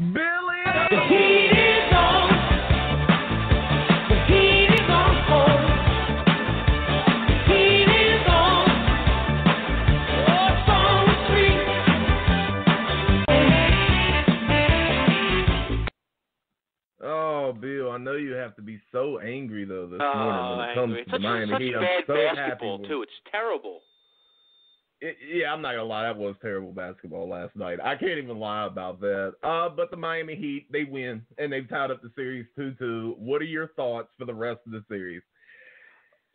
Billy! The heat is on. The heat is on. The heat is on. Oh, song sweet. Oh, Bill, I know you have to be so angry, though, this morning when it comes to the Miami Heat. Such bad so basketball, too. It's terrible. Yeah, I'm not going to lie. That was terrible basketball last night. I can't even lie about that. But the Miami Heat, they win, and they've tied up the series 2-2. What are your thoughts for the rest of the series?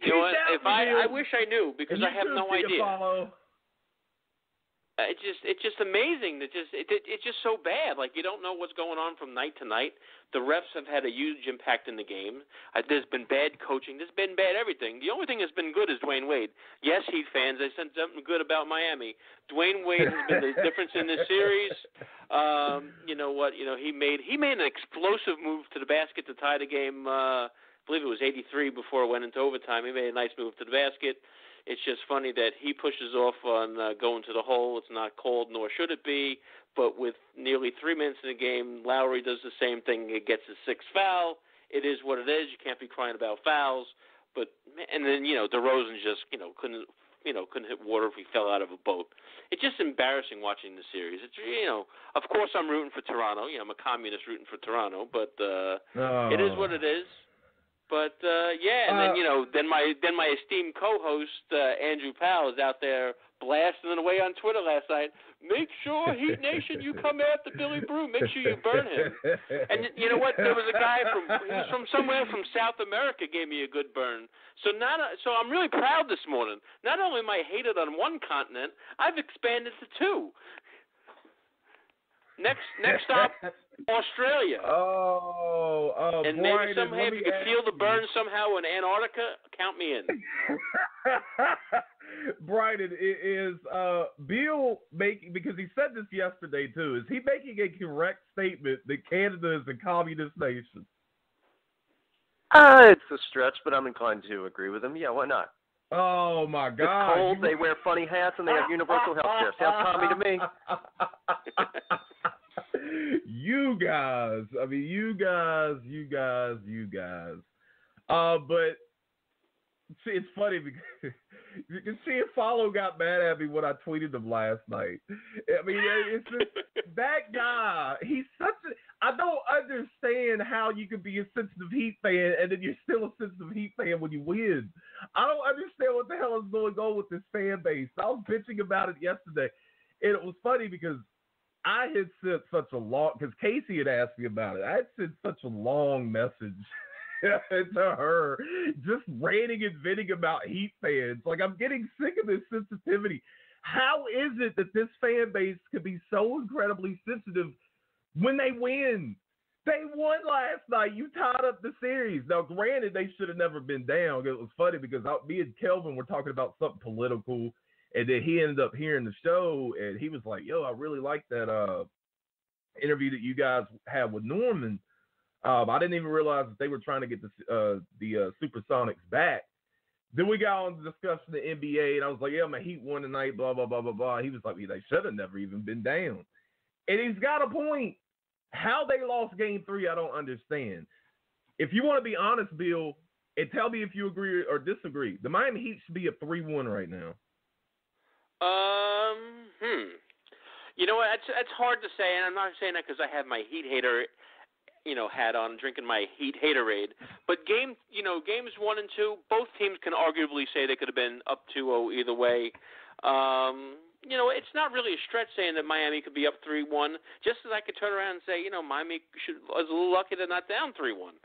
You know what? I wish I knew, because I have no idea. Follow. It's just amazing that it's just so bad. Like, you don't know what's going on from night to night. The refs have had a huge impact in the game. There's been bad coaching. There's been bad everything. The only thing that's been good is Dwayne Wade. Yes, Heat fans, I said something good about Miami. Dwayne Wade has been the difference in this series. You know what? You know, he made an explosive move to the basket to tie the game. I believe it was 83 before it went into overtime. He made a nice move to the basket. It's just funny that he pushes off on going to the hole. It's not called, nor should it be. But with nearly 3 minutes in the game, Lowry does the same thing. He gets his sixth foul. It is what it is. You can't be crying about fouls. And then DeRozan just couldn't hit water if he fell out of a boat. It's just embarrassing watching the series. It's of course I'm rooting for Toronto. I'm a communist rooting for Toronto, but it is what it is. But and then my esteemed co-host Andrew Powell is out there blasting it away on Twitter last night. Make sure, Heat Nation, you come after Billy Brew. Make sure you burn him. And you know what? There was a guy from somewhere from South America gave me a good burn. So I'm really proud this morning. Not only am I hated on one continent, I've expanded to two. Next stop, Australia. And maybe somehow, if you could feel the burn somehow in Antarctica, count me in. Brighton, is Bill making, because he said this yesterday too, is he making a correct statement that Canada is a communist nation? It's a stretch, but I'm inclined to agree with him. Yeah, why not? Oh, my God. It's cold, they wear funny hats, and they have universal health care. Sounds commie to me. You guys. But see, it's funny because you can see if Follow got mad at me when I tweeted him last night. I mean, it's just, that guy, he's such a, I don't understand how you can be a sensitive Heat fan and then you're still a sensitive Heat fan when you win. I don't understand what the hell is going on with this fan base. I was bitching about it yesterday, and it was funny because I had sent such a long, because Casey had asked me about it. I had sent such a long message to her, just ranting and venting about Heat fans. Like, I'm getting sick of this sensitivity. How is it that this fan base could be so incredibly sensitive when they win? They won last night. You tied up the series. Now, granted, they should have never been down. It was funny because me and Kelvin were talking about something political, and then he ended up hearing the show, and he was like, yo, I really like that interview that you guys had with Norman. I didn't even realize that they were trying to get the Supersonics back. Then we got on the discussion of the NBA, and I was like, yeah, my Heat won tonight, blah, blah, blah, blah, blah. He was like, yeah, they should have never even been down. And he's got a point. How they lost game 3, I don't understand. If you want to be honest, Bill, and tell me if you agree or disagree, the Miami Heat should be a 3-1 right now. You know what? That's hard to say, and I'm not saying that because I have my Heat hater, hat on, drinking my Heat haterade. But games 1 and 2, both teams can arguably say they could have been up 2-0 either way. It's not really a stretch saying that Miami could be up 3-1, just as I could turn around and say, Miami was a little lucky they're not down 3-1.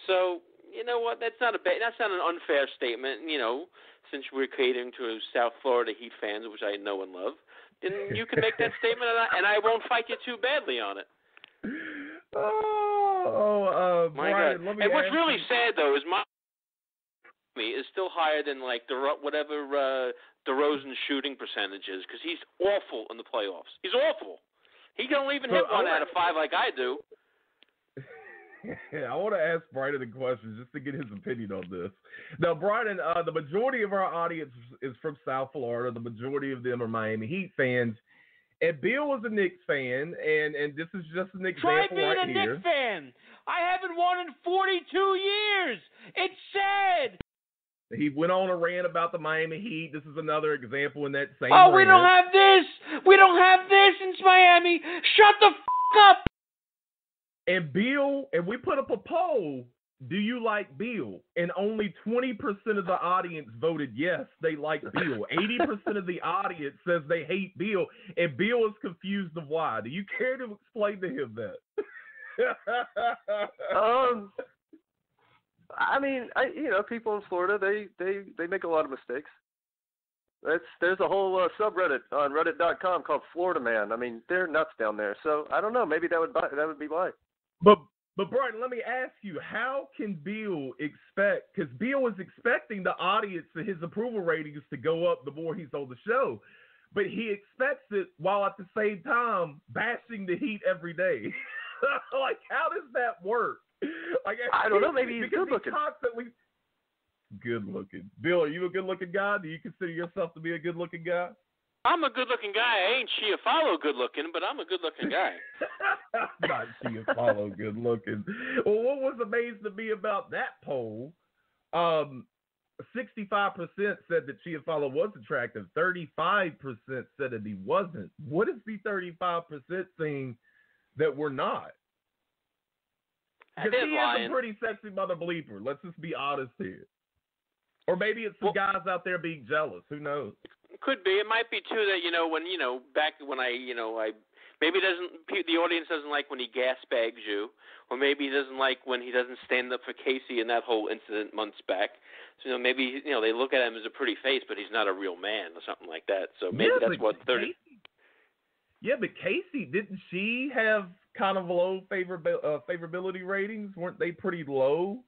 So, you know what? That's not an unfair statement, since we're catering to South Florida Heat fans, which I know and love. Then you can make that statement, and I won't fight you too badly on it. My God. God. And what's really sad, though, is Miami is still higher than, whatever DeRozan's shooting percentage is, because he's awful in the playoffs. He's awful. He don't even hit 1 out of 5 like I do. I want to ask Brighton a question just to get his opinion on this. Now, Brighton, the majority of our audience is from South Florida. The majority of them are Miami Heat fans. And Bill was a Knicks fan, and this is just an Try example being right a here. Knicks fan. I haven't won in 42 years. It's sad. He went on a rant about the Miami Heat. This is another example in that same Oh, we rant. don't have this. We don't have this in Miami. Shut the up. And Bill, and we put up a poll, do you like Bill? And only 20% of the audience voted yes, they like Bill. 80% of the audience says they hate Bill, and Bill is confused of why. Do you care to explain to him that? I mean, people in Florida, they make a lot of mistakes. There's a whole subreddit on Reddit.com called Florida Man. I mean, they're nuts down there. So I don't know. Maybe that would be why. But Brian, let me ask you, how can Bill expect? Because Bill is expecting the audience and his approval ratings to go up the more he's on the show, but he expects it while at the same time bashing the Heat every day. Like, how does that work? Like, I don't know. Maybe he's good looking. Good looking. Bill, are you a good looking guy? Do you consider yourself to be a good looking guy? I'm a good-looking guy. I ain't Chiafalo good-looking, but I'm a good-looking guy. Not Chiafalo good-looking. Well, what was amazing to me about that poll, 65% said that Chiafalo was attractive. 35% said that he wasn't. What is the 35% saying that we're not? Because he is a pretty sexy mother bleeper. Let's just be honest here. Or maybe it's some guys out there being jealous. Who knows? Could be. It might be too that back when maybe the audience doesn't like when he gas bags you, or maybe he doesn't like when he doesn't stand up for Casey in that whole incident months back. So maybe they look at him as a pretty face, but he's not a real man or something like that. So maybe that's what 30. Yeah, but Casey, didn't she have kind of low favorability ratings? Weren't they pretty low?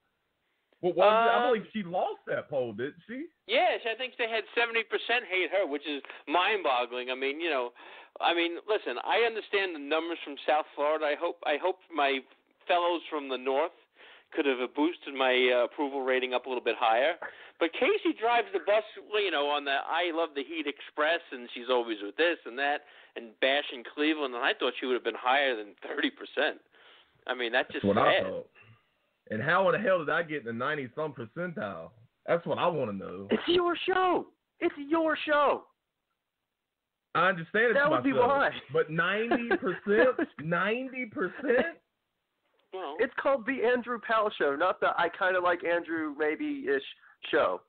Well, I believe she lost that poll, didn't she? Yes, I think they had 70% hate her, which is mind-boggling. I mean, listen, I understand the numbers from South Florida. I hope my fellows from the North could have boosted my approval rating up a little bit higher. But Casey drives the bus, on the I Love the Heat Express, and she's always with this and that, and bashing Cleveland, and I thought she would have been higher than 30%. I mean, that's just what sad. I thought. And how in the hell did I get in the 90-some percentile? That's what I want to know. It's your show. It's your show. I understand it's that my would be show, why. But 90%? 90%? Well, it's called the Andrew Powell Show, not the I kind of like Andrew maybe-ish show.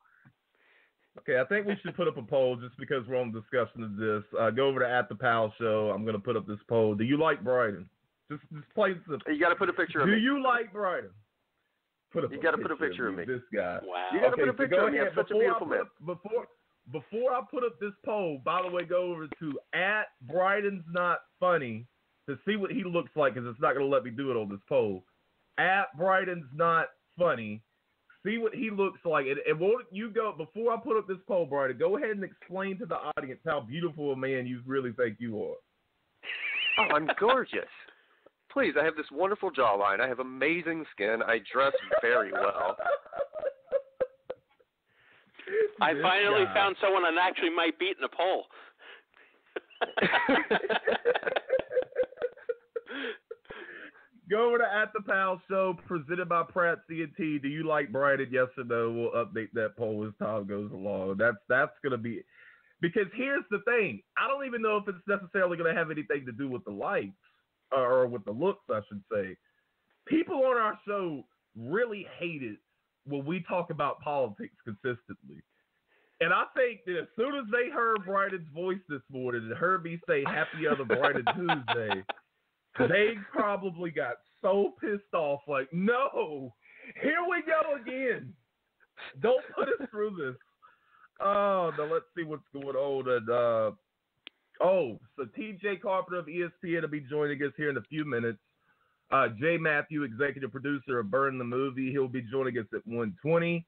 Okay, I think we should put up a poll just because we're on the discussion of this. Go over to @the_Powell Show. I'm going to put up this poll. Do you like Bryden? Just play the. You got to put a picture of me. Do you like Bryden? You got to put a picture of me. This guy. Wow. You got to put a picture of me. I'm such a beautiful man. Before I put up this poll, by the way, go over to @Bryden'sNotFunny to see what he looks like, because it's not going to let me do it on this poll. @Bryden'sNotFunny. See what he looks like. And won't you go, before I put up this poll, Bryden, go ahead and explain to the audience how beautiful a man you really think you are. Oh, I'm gorgeous. Please, I have this wonderful jawline. I have amazing skin. I dress very well. I finally found someone that actually might beat in a poll. Go over to @the_Powell Show, presented by Pratt C&T. Do you like Bryden? Yes or no? We'll update that poll as time goes along. That's going to be, because here's the thing. I don't even know if it's necessarily going to have anything to do with the likes or with the looks, I should say. People on our show really hate it when we talk about politics consistently. And I think that as soon as they heard Bryden's voice this morning and heard me say happy other Bryden Tuesday, they probably got so pissed off, like, no, here we go again. Don't put us through this. Oh, now let's see what's going on. And, so T.J. Carpenter of ESPN will be joining us here in a few minutes. Jay Matthew, executive producer of Burn the Movie, he'll be joining us at 1:20.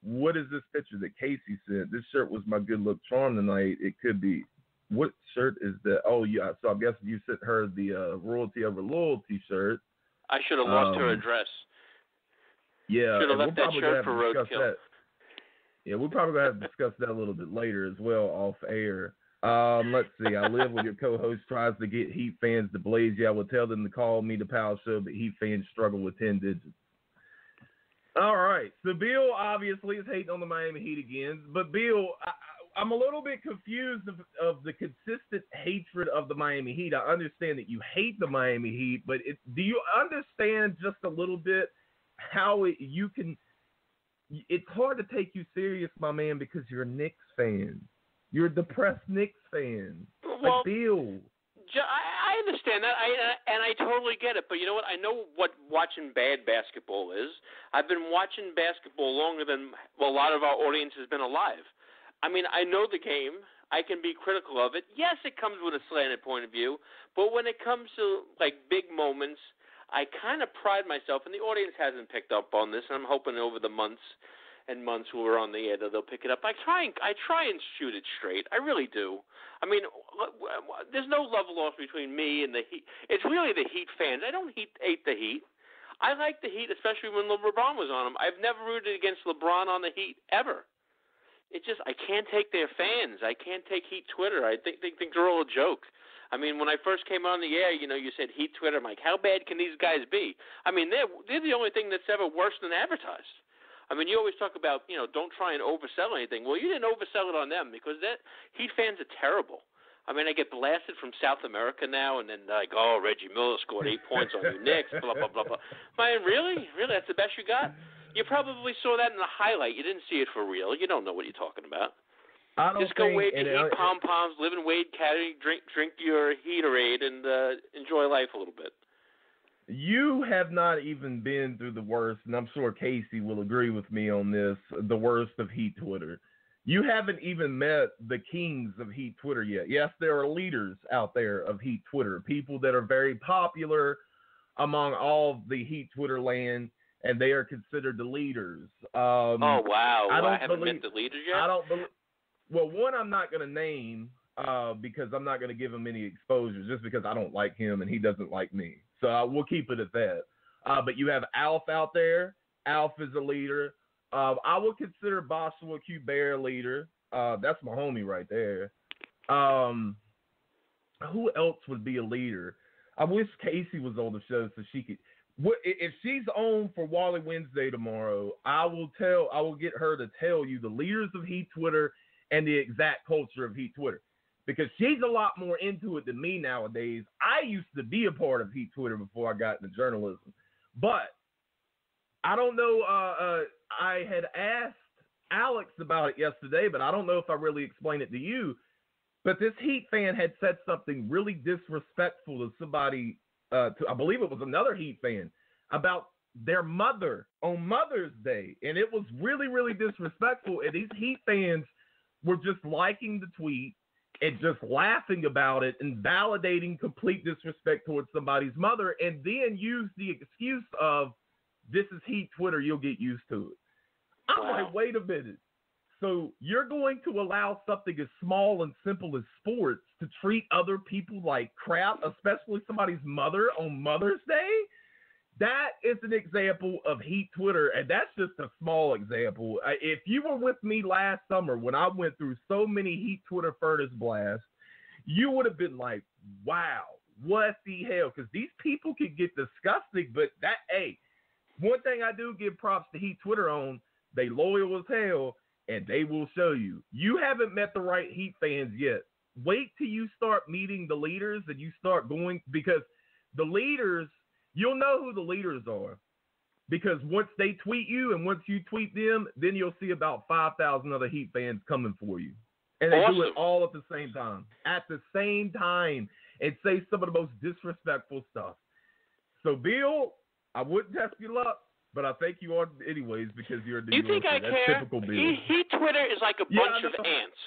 What is this picture that Casey sent? This shirt was my good luck charm tonight. It could be. What shirt is that? Oh, yeah. So I'm guessing you sent her the royalty over loyalty shirt. I should have lost her address. Yeah. Should have left that shirt for roadkill. Yeah, we're probably going to have to discuss that a little bit later as well off air. Let's see. I live when your co-host tries to get Heat fans to blaze you. I will tell them to call me the Power Show, but Heat fans struggle with 10 digits. All right. So Bill obviously is hating on the Miami Heat again. But Bill, I'm a little bit confused of the consistent hatred of the Miami Heat. I understand that you hate the Miami Heat, but do you understand just a little bit how you can – it's hard to take you serious, my man, because you're a Knicks fan. You're a depressed Knicks fan. Well, Bill. I understand that, and I totally get it. But you know what? I know what watching bad basketball is. I've been watching basketball longer than a lot of our audience has been alive. I mean, I know the game. I can be critical of it. Yes, it comes with a slanted point of view. But when it comes to, like, big moments, I kind of pride myself, and the audience hasn't picked up on this, and I'm hoping over the months and months who are on the air that they'll pick it up. I try and shoot it straight. I really do. I mean, there's no love lost between me and the Heat. It's really the Heat fans. I don't hate the Heat. I like the Heat, especially when LeBron was on them. I've never rooted against LeBron on the Heat, ever. It's just I can't take their fans. I can't take Heat Twitter. I think they think they're all a joke. I mean, when I first came on the air, you said Heat Twitter. I'm like, how bad can these guys be? I mean, they're the only thing that's ever worse than advertised. I mean, you always talk about, don't try and oversell anything. Well, you didn't oversell it on them because Heat fans are terrible. I mean, I get blasted from South America now, and then like, oh, Reggie Miller scored 8 points on you Knicks, blah, blah, blah, blah. Man, really? Really? That's the best you got? You probably saw that in the highlight. You didn't see it for real. You don't know what you're talking about. I don't Just go think, wave your Heat pom-poms, live in Wade County, drink your Heaterade, and enjoy life a little bit. You have not even been through the worst, and I'm sure Casey will agree with me on this, the worst of Heat Twitter. You haven't even met the kings of Heat Twitter yet. Yes, there are leaders out there of Heat Twitter, people that are very popular among all the Heat Twitter land, and they are considered the leaders. Oh, wow. I haven't met the leaders yet? I don't believe. Well, one I'm not going to name because I'm not going to give him any exposure just because I don't like him and he doesn't like me. So we'll keep it at that. But you have Alf out there. Alf is a leader. I would consider Joshua Q. Bear a leader. That's my homie right there. Who else would be a leader? I wish Casey was on the show so she could. If she's on for Wally Wednesday tomorrow, I will get her to tell you the leaders of Heat Twitter and the exact culture of Heat Twitter. Because she's a lot more into it than me nowadays. I used to be a part of Heat Twitter before I got into journalism. But I don't know. I had asked Alex about it yesterday, but I don't know if I really explained it to you. But this Heat fan had said something really disrespectful to somebody, I believe it was another Heat fan, about their mother on Mother's Day. And it was really, really disrespectful. And these Heat fans were just liking the tweet and just laughing about it and validating complete disrespect towards somebody's mother, and then use the excuse of, this is Heat Twitter, you'll get used to it. I'm like, wait a minute. So you're going to allow something as small and simple as sports to treat other people like crap, especially somebody's mother on Mother's Day? That is an example of Heat Twitter, and that's just a small example. If you were with me last summer when I went through so many Heat Twitter furnace blasts, you would have been like, wow, what the hell? Because these people can get disgusting, but one thing I do give props to Heat Twitter on, they loyal as hell, and they will show you. You haven't met the right Heat fans yet. Wait till you start meeting the leaders and you start going, because the leaders, you'll know who the leaders are, because once they tweet you and once you tweet them, then you'll see about 5,000 other Heat fans coming for you. And they do it all at the same time. At the same time. And say some of the most disrespectful stuff. So, Bill, I wouldn't test your luck, but I think you are anyways because you're a New Yorker. You think I That's care? Typical Bill. Heat Twitter is like a bunch of ants.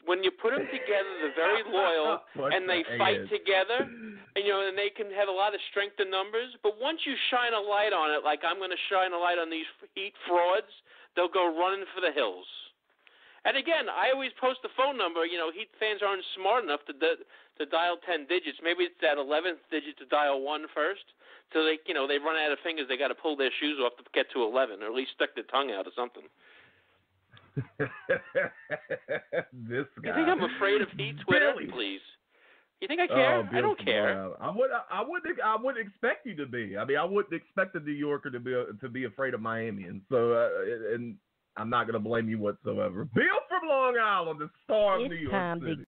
When you put them together, they're very loyal, and they fight together, and and they can have a lot of strength in numbers. But once you shine a light on it, like I'm going to shine a light on these Heat frauds, they'll go running for the hills. And again, I always post the phone number. Heat fans aren't smart enough to dial 10 digits. Maybe it's that 11th digit to dial 1 first. So they run out of fingers. They got to pull their shoes off to get to 11, or at least stick their tongue out or something. This guy. You think I'm afraid of Heat Twitter? Billy. Please. You think I care? Oh, I don't care. I wouldn't expect you to be. I mean, I wouldn't expect a New Yorker to be afraid of Miamians. So, and I'm not going to blame you whatsoever. Bill from Long Island, the star of New York City.